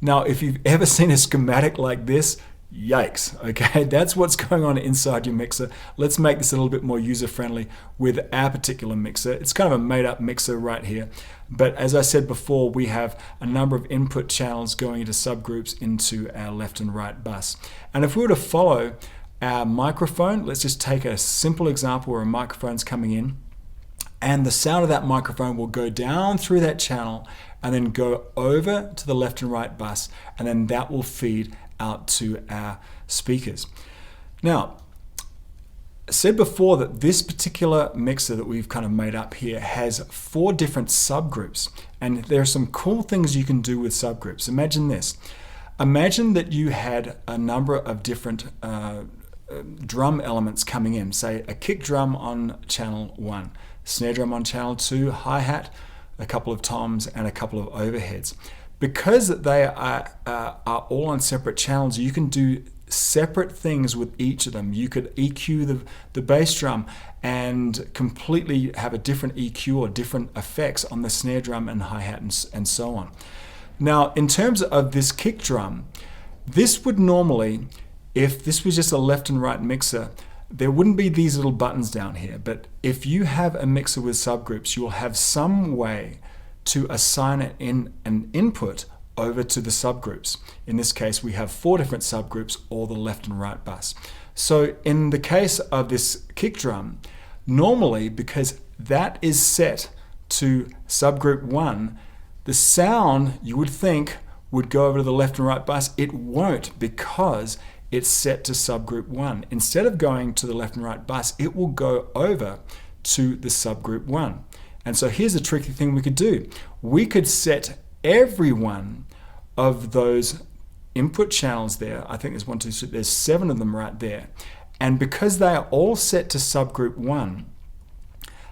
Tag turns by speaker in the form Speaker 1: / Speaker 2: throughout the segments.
Speaker 1: Now, if you've ever seen a schematic like this, yikes, okay? That's what's going on inside your mixer. Let's make this a little bit more user-friendly with our particular mixer. It's kind of a made-up mixer right here. But as I said before, we have a number of input channels going into subgroups into our left and right bus. And if we were to follow our microphone, let's just take a simple example where a microphone's coming in, and the sound of that microphone will go down through that channel and then go over to the left and right bus, and then that will feed out to our speakers. Now, I said before that this particular mixer that we've kind of made up here has 4 different subgroups, and there are some cool things you can do with subgroups. Imagine this. Imagine that you had a number of different drum elements coming in, say a kick drum on channel 1, snare drum on channel 2, hi-hat, a couple of toms, and a couple of overheads. Because they are all on separate channels, you can do separate things with each of them. You could EQ the bass drum and completely have a different EQ or different effects on the snare drum and hi-hat and so on. Now, in terms of this kick drum, this would normally, if this was just a left and right mixer, there wouldn't be these little buttons down here. But if you have a mixer with subgroups, you will have some way to assign it in an input over to the subgroups. In this case, we have 4 different subgroups, all the left and right bus. So in the case of this kick drum, normally, because that is set to subgroup 1, the sound you would think would go over to the left and right bus. It won't, because it's set to subgroup 1. Instead of going to the left and right bus, it will go over to the subgroup 1. And so here's a tricky thing we could do. We could set every one of those input channels there. I think there's 1, 2, 3, there's 7 of them right there. And because they are all set to subgroup 1,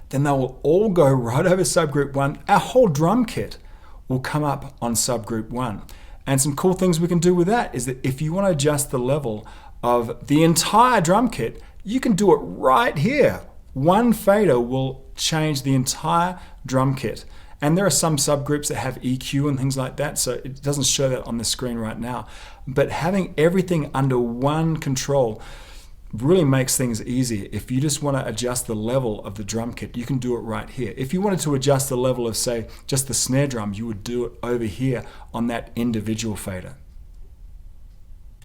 Speaker 1: then they will all go right over subgroup 1. Our whole drum kit will come up on subgroup 1. And some cool things we can do with that is that if you want to adjust the level of the entire drum kit, you can do it right here. One fader will change the entire drum kit. And there are some subgroups that have EQ and things like that, so it doesn't show that on the screen right now. But having everything under one control really makes things easier. If you just want to adjust the level of the drum kit, you can do it right here. If you wanted to adjust the level of, say, just the snare drum, you would do it over here on that individual fader.